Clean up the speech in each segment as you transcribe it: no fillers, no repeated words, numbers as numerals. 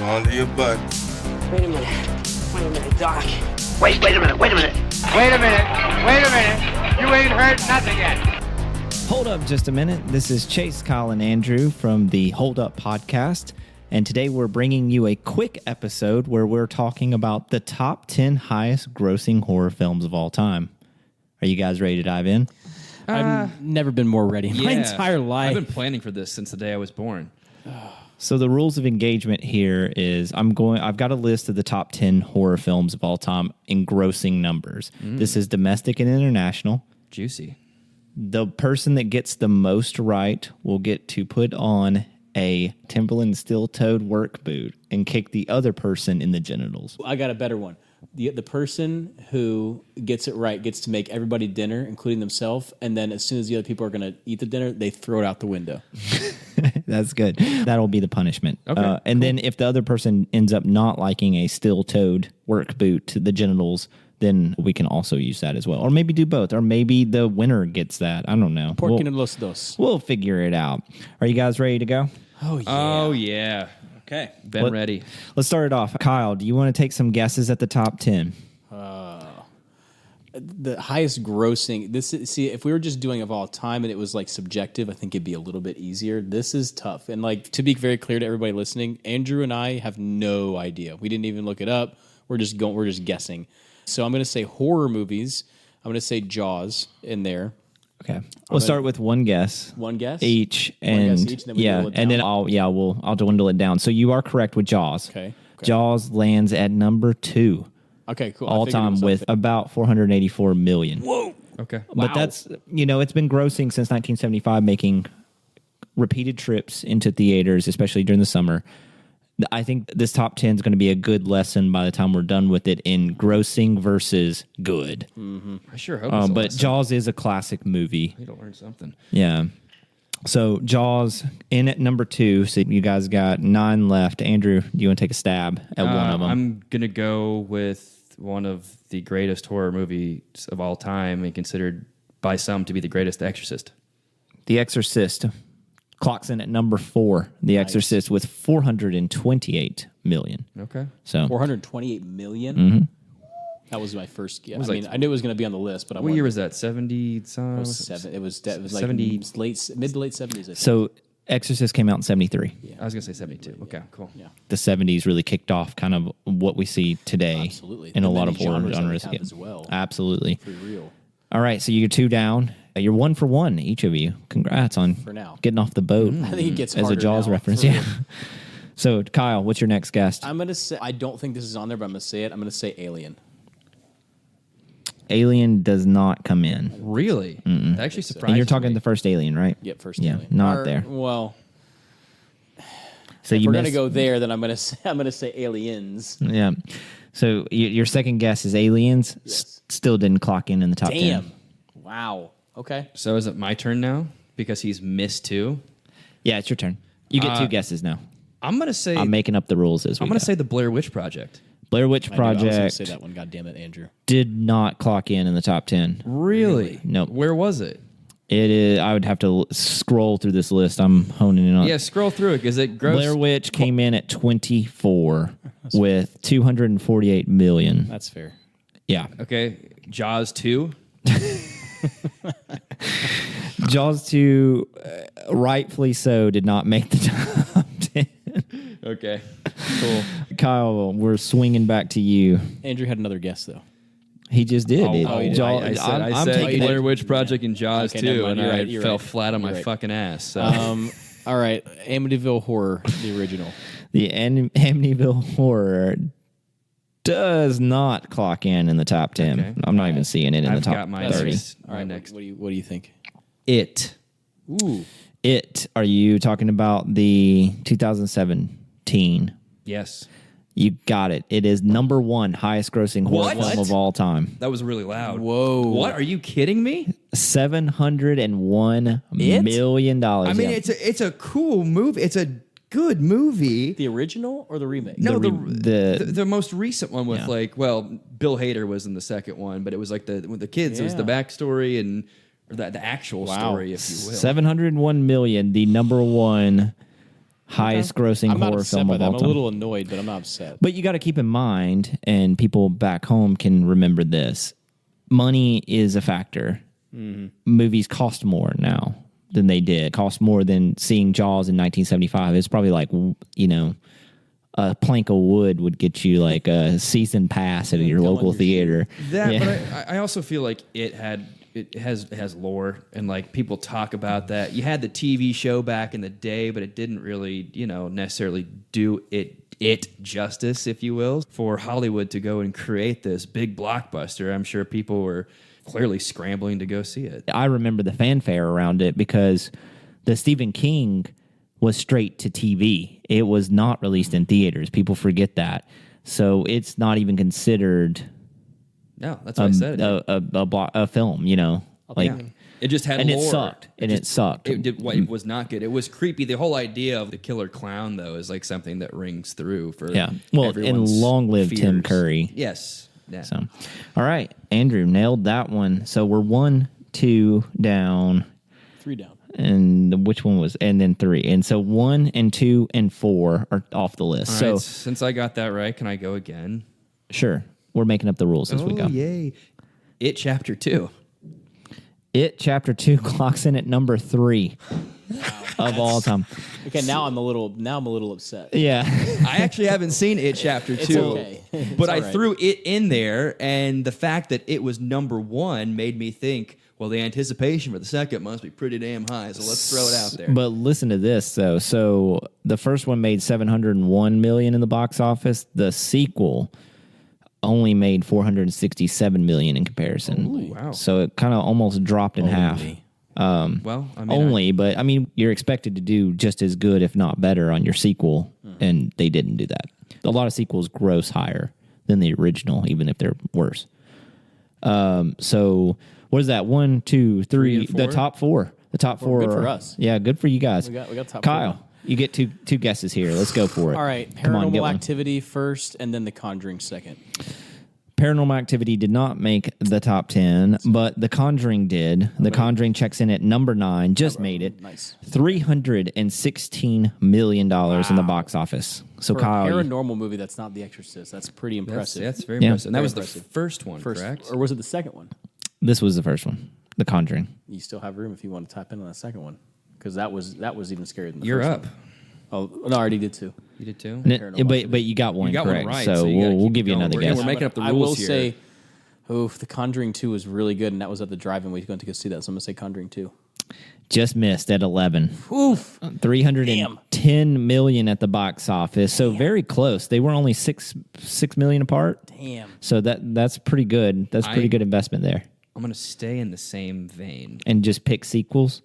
onto your butt. Wait a minute, Doc. Wait a minute. You ain't heard nothing yet. Hold up just a minute. This is Chase, Kyle, and Andrew from the Hold Up podcast. And today we're bringing you a quick episode where we're talking about the top 10 highest grossing horror films of all time. Are you guys ready to dive in? I've never been more ready in my entire life. I've been planning for this since the day I was born. So the rules of engagement here is I've got a list of the top 10 horror films of all time in grossing numbers. This is domestic and international. Juicy. The person that gets the most right will get to put on a Timberland steel-toed work boot and kick the other person in the genitals. I got a better one. The person who gets it right gets to make everybody dinner, including themselves, and then as soon as the other people are going to eat the dinner, they throw it out the window. That's good. That'll be the punishment. Okay, and then if the other person ends up not liking a steel-toed work boot to the genitals, then we can also use that as well. Or maybe do both. Or maybe the winner gets that. I don't know. Porque no los dos. We'll figure it out. Are you guys ready to go? Oh, yeah. Oh, yeah. Okay. Been ready. Let's start it off. Kyle, do you want to take some guesses at the top 10? The highest grossing, if we were just doing of all time and it was like subjective, I think it'd be a little bit easier. This is tough. And like, to be very clear to everybody listening, Andrew and I have no idea. We didn't even look it up. We're just guessing. So I'm going to say horror movies. I'm going to say Jaws in there. Okay. We'll start with one guess. One guess? Each. One And guess each, and then we dwindle it and then down. I'll dwindle it down. So you are correct with Jaws. Okay. Jaws lands at number 2 Okay, cool. all time with about 484 million. Whoa. Okay. But that's, it's been grossing since 1975, making repeated trips into theaters, especially during the summer. I think this top 10 is going to be a good lesson by the time we're done with it in grossing versus good. Mm-hmm. I sure hope it's a But lesson. Jaws is a classic movie. You don't learn something. Yeah. So Jaws in at number 2. So you guys got 9 left. Andrew, do you want to take a stab at one of them? I'm going to go with one of the greatest horror movies of all time and considered by some to be the greatest, The Exorcist. The Exorcist clocks in at number 4. The Exorcist with 428 million. Okay. So 428 million? Mm-hmm. That was my first guess. Was I like- mean, I knew it was going to be on the list, but I What year was that? 70 some? It was seven. It was like 70 mid to late 70s. I think. So Exorcist came out in 73. I was going to say 72. Okay, cool. Yeah. The 70s really kicked off kind of what we see today. Absolutely. In a The lot many of horror genres that we genres. have as well. Absolutely. For real. All right, so you're 2 down. You're 1 for 1, each of you. Congrats on For now. getting off the boat. I think it gets as a harder Jaws now, reference. for Yeah. real. So Kyle, what's your next guest? I'm going to say, I don't think this is on there, but I'm going to say it. I'm going to say Alien. Alien does not come in. Really? That actually surprised And you're talking me. the first Alien, right? Yep, first Yeah, Alien. not there. Well, So if you we're going to missed- go there, then I'm going to say Aliens. Yeah. So your second guess is Aliens. Yes. Still didn't clock in the top 10. Damn. Wow. Okay. So is it my turn now? Because he's missed 2? Yeah, it's your turn. You get 2 guesses now. I'm going to say... I'm making up the rules as we I'm going go. to say the Blair Witch Project. Blair Witch I was going to Project say that one. God damn it, Andrew. did not clock in the top 10. Really? Nope. Where was it? It is. I would have to scroll through this list. I'm honing in on. Yeah, scroll through it. Is it gross? Blair Witch came in at 24 with 248 million. That's fair. Yeah. Okay. Jaws 2? Jaws 2, rightfully so, did not make the top 10. Okay. Cool. Kyle, we're swinging back to you. Andrew had another guess, though. He just did. Jaws- I said, I'm I said taking Blair it. Witch Project and Jaws Okay, never 2, mind. and You're I right, you're fell right. flat on You're my right. fucking ass. So. All right. Amityville Horror, the original. The Amityville Horror does not clock in the top 10. Okay. I'm not even seeing it in I've the top got my 30. next. All My right. next. What do you think? It. Ooh. It. Are you talking about the 2017? Yes. You got it. It is number 1 highest grossing horror What? film of all time. That was really loud. Whoa. What? Are you kidding me? $701 million. I mean, Yeah. it's a cool movie. It's a good movie. The original or the remake? No, the- the most recent one with Yeah. Bill Hader was in the second one, but it was like with the kids. It was the Yeah. backstory and or the actual story, if you will. 701 million, the number 1 highest grossing I'm not horror upset film by of that. all I'm time. a little annoyed, but I'm not upset. But you got to keep in mind, and people back home can remember this: money is a factor. Movies cost more now than they did. Cost more than seeing Jaws in 1975. It's probably like, you know, a plank of wood would get you like a season pass at your local theater. That, but I also feel like it has lore, and like people talk about that. You had the TV show back in the day, but it didn't really, you know, necessarily do it justice, if you will. For Hollywood to go and create this big blockbuster, I'm sure people were clearly scrambling to go see it. I remember the fanfare around it because the Stephen King was straight to TV. It was not released in theaters. People forget that. So it's not even considered No, that's what I said. a film, you know. Like, Yeah. It just had and lore. it sucked. And it sucked. It was not good. It was creepy. The whole idea of the killer clown, though, is like something that rings through for Yeah. Well, and everyone's long live Tim fears. Curry. Yes. Yeah. So, all right, Andrew nailed that one. So we're 1-2 down, 3 down. and which one was? And then 3, and so 1 and 2 and 4 are off the list. All So right, since I got that right, can I go again? sure, we're making up the rules as we go. Yay. It Chapter 2. It Chapter 2 clocks in at number 3 of all time. Okay, now I'm a little upset. Yeah, I actually haven't seen It Chapter 2. It's okay. But It's I all right. threw it in there, and the fact that it was number 1 made me think, well, the anticipation for the second must be pretty damn high, so let's throw it out there. but listen to this though. So the first one made $701 million in the box office. The sequel only made $467 million in comparison. wow. So it kind of almost dropped in half. Well, I mean, Only, but I mean, you're expected to do just as good, if not better, on your sequel, and they didn't do that. A lot of sequels gross higher than the original, even if they're worse. So what is that? 1, 2, 3, and the 4? top 4. The top 4 good for are- us. Yeah, good for you guys. We got top Kyle, 4. you get two guesses here. Let's go for it. All right, Come on, get Paranormal one. Activity first, and then The Conjuring second. Paranormal Activity did not make the top 10, but The Conjuring did. The Conjuring checks in at number 9, just made it. Nice. $316 million in the box office. So For Kyle, a you- paranormal movie, that's not The Exorcist. That's pretty impressive. That's very Yeah. impressive. And that Very was impressive. the first one, First, correct? or was it the second one? this was the first one, The Conjuring. You still have room if you want to type in on that second one, because that was even scarier than the You're first up. one. Oh no, I already did 2. You did too? But you got one You got one correct, right, so so you gotta we'll keep give you going. another We're guess. making up the I rules will here. say, The Conjuring 2 was really good, and that was at the drive-in. We went to go see that, so I'm gonna say Conjuring 2. Just missed at 11. Oof. 310 million at the box office, so very close. They were only six million apart. Damn. So that's pretty good. That's pretty good investment there. I'm going to stay in the same vein. And just pick sequels.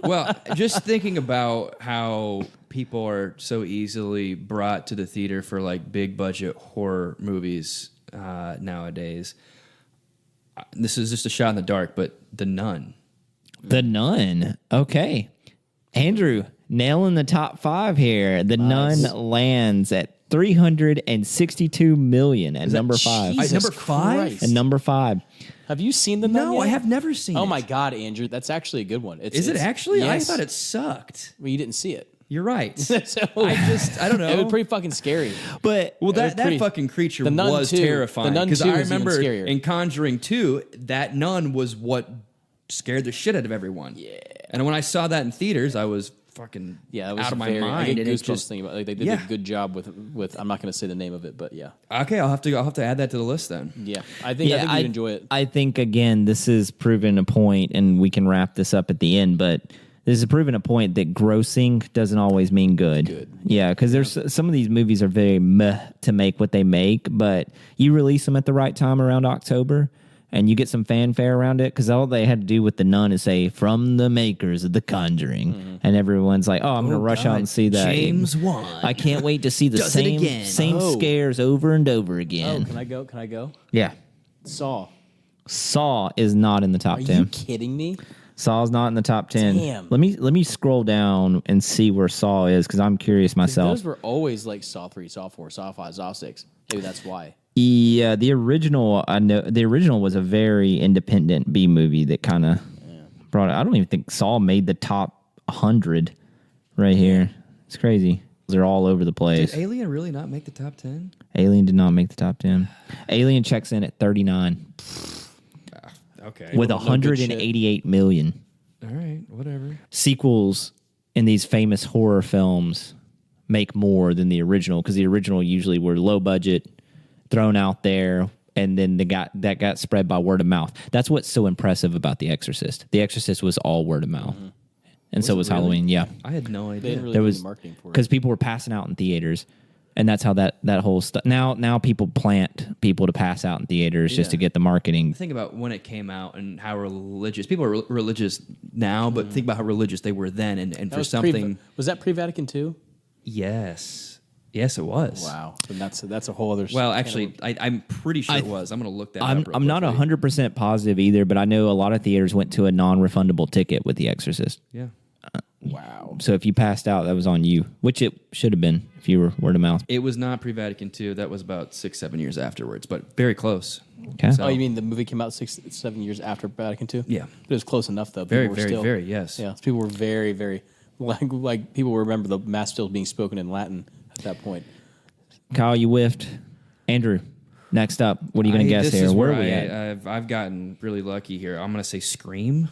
Well, just thinking about how people are so easily brought to the theater for like big budget horror movies nowadays. This is just a shot in the dark, but The Nun. The Nun. Okay. Andrew, nailing the top 5 here. The Nun lands at 362 million at number 5. Jesus number 5? Christ. At number 5. Have you seen the Nun No, yet? I have never seen it. Oh my God, Andrew, that's actually a good one. Is it actually? I Yes. thought it sucked. Well, you didn't see it. You're right. So, I don't know. It was pretty fucking scary. But Well, It was that pretty- fucking creature The Nun was 2 terrifying. The Nun Because 2 I was even remember scarier. in Conjuring 2, that nun was what scared the shit out of everyone. Yeah. And when I saw that in theaters, I was fucking Yeah, it was out of my very, mind. I get and it goosebumps just, thinking about it. Like, they did Yeah. a good job with. I'm not going to say the name of it, but yeah, okay, I'll have to add that to the list then. yeah. I think you'd enjoy it. I think, again, this is proving a point, and we can wrap this up at the end, but this is proving a point that grossing doesn't always mean good. Yeah, because there's some of these movies are very meh to make what they make, but you release them at the right time around October, and you get some fanfare around it, because all they had to do with The Nun is say, from the makers of The Conjuring, and everyone's like, oh, I'm going to rush out and see that. James Wan. I can't wait to see the Does it same again. scares over and over Oh, again. can I go? Can I go? Yeah. Saw. Saw is not in the top Are 10. you kidding me? Saw's not in the top 10. Damn. Let me scroll down and see where Saw is, because I'm curious myself. Those were always like Saw 3, Saw 4, Saw 5, Saw 6. Maybe that's why. Yeah, the original, I know the original was a very independent B movie that kind of brought it. I don't even think Saw made the top 100 right here. It's crazy. They're all over the place. Did Alien really not make the top 10? Alien did not make the top 10. Alien checks in at 39 Okay. with no good 188 million. All right, whatever. Sequels in these famous horror films make more than the original because the original usually were low budget, thrown out there, and then that got spread by word of mouth. That's what's so impressive about The Exorcist. The Exorcist was all word of mouth. And so was it really? Halloween, yeah. I had no They idea. didn't really There do was the marketing for it. because people were passing out in theaters, and that's how that whole stuff. Now people plant people to pass out in theaters just to get the marketing. Think about when it came out and how religious people are religious now, but think about how religious they were then, and That for was something. was that pre-Vatican II? Yes, it was. Wow, and that's a whole other. Well, actually, I'm pretty sure it was. I'm going to look that up. I'm not 100% positive either, but I know a lot of theaters went to a non-refundable ticket with The Exorcist. Yeah. wow. So if you passed out, that was on you, which it should have been if you were word of mouth. It was not pre-Vatican II. That was about 6-7 years afterwards, but very close. Okay. So- Oh, you mean the movie came out 6-7 years after Vatican II? Yeah. But it was close enough though. Very, People were very, still, very, yes. Yeah, people were very, very like people remember the mass still being spoken in Latin at that point. Kyle, you whiffed. Andrew, next up. What are you going to guess this here? is Where are where we at? I've gotten really lucky here. I'm going to say Scream.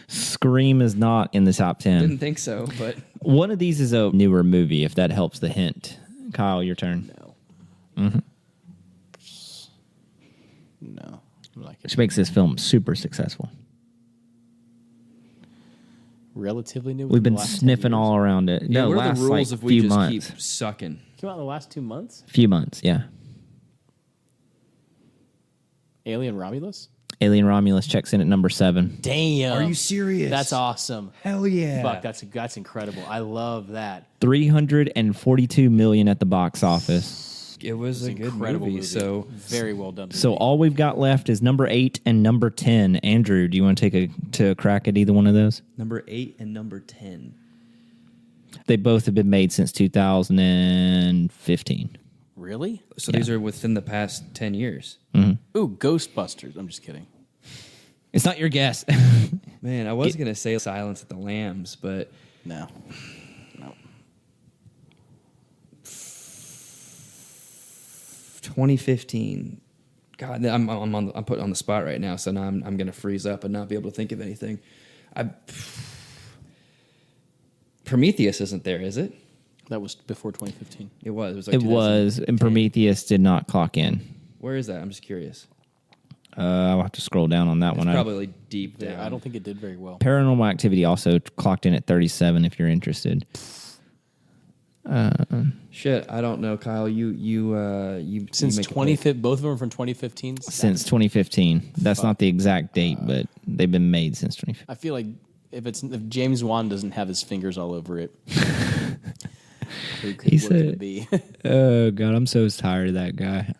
Scream is not in the top 10. Didn't think so, but One of these is a newer movie, if that helps the hint. Kyle, your turn. No, like Which makes this film super successful. relatively new. We've within been the last 10 sniffing years. all around it. yeah, No, what are last the rules like if we few just months. keep sucking? Came out in the last 2 months. Few months, yeah. Alien Romulus. Alien Romulus checks in at number 7. Damn. Are you serious? That's awesome. Hell yeah. Fuck, that's incredible. I love that. 342 million at the box office. It was a good Incredible movie. So very well done. So movie. all we've got left is number 8 and number 10. Andrew, do you want to take a crack at either one of those? number 8 and number 10. They both have been made since 2015. Really? So these are within the past 10 years. Ooh, Ghostbusters. I'm just kidding. It's not your guess. Man, I was going to say Silence of the Lambs, but No. 2015. God, I'm put on the spot right now, so now I'm going to freeze up and not be able to think of anything. Prometheus isn't there, is it? That was before 2015. It was. It was like It was, and Prometheus did not clock in. Where is that? I'm just curious. I'll have to scroll down on that It's one. probably deep down. Yeah, I don't think it did very well. Paranormal Activity also clocked in at 37 if you're interested. Shit, I don't know, Kyle. You Since you make a 2015, both of them are from 2015. Since 2015. That's not the exact date, but they've been made since 2015. I feel like if James Wan doesn't have his fingers all over it, what could it be? Oh, God, I'm so tired of that guy.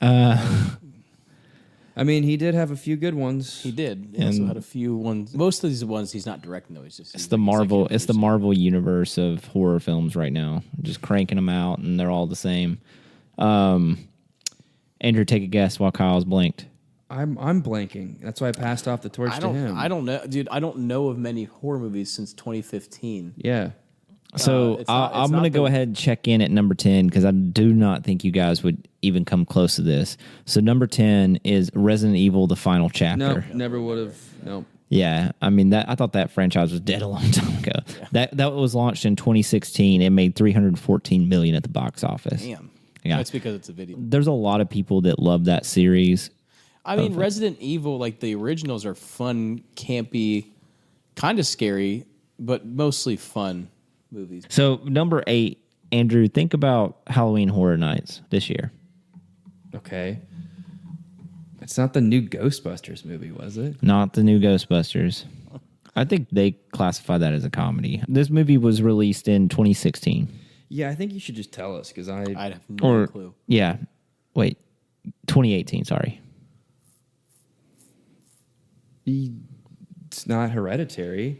I mean, he did have a few good ones. He did. He also had a few ones. Most of these ones he's not directing though. It's the Marvel. It's the Marvel universe of horror films right now. Just cranking them out, and they're all the same. Andrew, take a guess while Kyle's blinked. I'm blanking. That's why I passed off the torch to him. I don't know, dude. I don't know of many horror movies since 2015. Yeah. So it's not- I'm it's going to not go the- ahead and check in at number 10 because I do not think you guys would even come close to this. So number 10 is Resident Evil: The Final Chapter. No, never would have. No. Yeah, I mean I thought that franchise was dead a long time ago. That was launched in 2016. It made 314 million at the box office. Damn. Yeah. That's because it's a video. There's a lot of people that love that series. I mean, Resident Evil, like the originals, are fun, campy, kind of scary, but mostly fun movies. So number 8, Andrew, think about Halloween Horror Nights this year. Okay. It's not the new Ghostbusters movie, was it? Not the new Ghostbusters. I think they classify that as a comedy. This movie was released in 2016. Yeah, I think you should just tell us because I have no clue. Yeah. Wait. 2018, sorry. It's not Hereditary.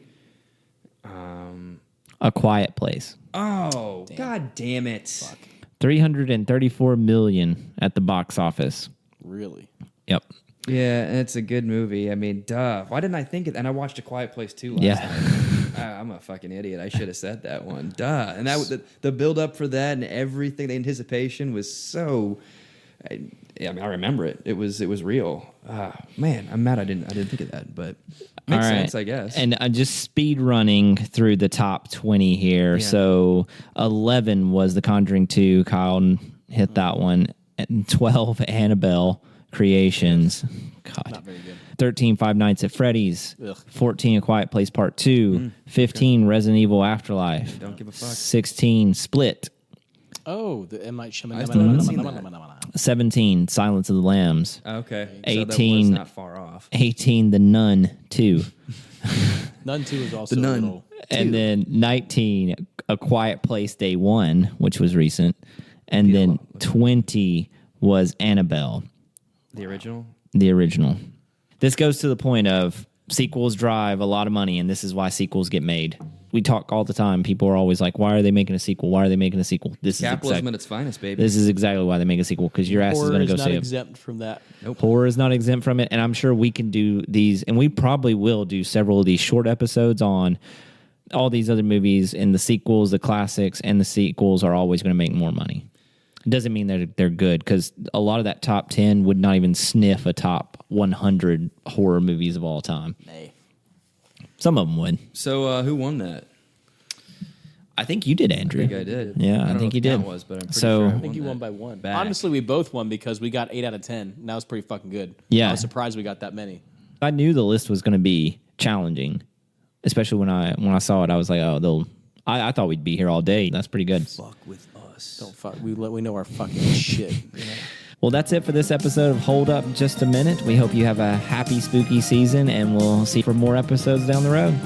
A Quiet Place. Oh, God damn it. 334 million at the box office. Really? Yep. Yeah, and it's a good movie. I mean, duh. Why didn't I think it? And I watched A Quiet Place too last Yeah. night. I'm a fucking idiot. I should have said that one. Duh. And that the build up for that and everything, the anticipation was so. I remember it. It was real. Man, I'm mad I didn't think of that, but makes sense, I guess. And I'm just speed running through the top 20 here. Yeah. So 11 was The Conjuring 2. Kyle hit that one. And 12, Annabelle Creations. God. Not very good. 13, Five Nights at Freddy's. Ugh. 14, A Quiet Place Part 2. 15, Resident Evil Afterlife. Don't give a fuck. 16, Split. Oh, the M. Night I still haven't seen that. Shyamalan. 17, Silence of the Lambs. Okay. 18. So that was not far off. 18, The Nun 2. Nun 2 is also The a Nun. little. And then 19, A Quiet Place Day 1, which was recent. And then 20 was Annabelle, The original? the original. This goes to the point of sequels drive a lot of money, and this is why sequels get made. We talk all the time. People are always like, why are they making a sequel? Why are they making a sequel? Capitalism at its finest, baby. This is exactly why they make a sequel, because your ass is Horror going is to go not see it. exempt from that. Horror is not exempt from it, and I'm sure we can do these, and we probably will do several of these short episodes on all these other movies, and the sequels, the classics, and the sequels are always going to make more money. It doesn't mean they're good, because a lot of that top 10 would not even sniff a top 100 horror movies of all time. Nay. Some of them would. So who won that? I think you did, Andrew. I think I did. Yeah, I don't know think what you the did. count was, but I'm pretty So- sure I think you won by one. Back. Honestly, we both won because we got 8 out of 10. And that was pretty fucking good. Yeah. I was surprised we got that many. I knew the list was going to be challenging, especially when I saw it. I was like, oh, I thought we'd be here all day. That's pretty good. Fuck with us. Don't fuck. We know our fucking shit. Well, that's it for this episode of Hold Up Just a Minute. We hope you have a happy, spooky season, and we'll see you for more episodes down the road.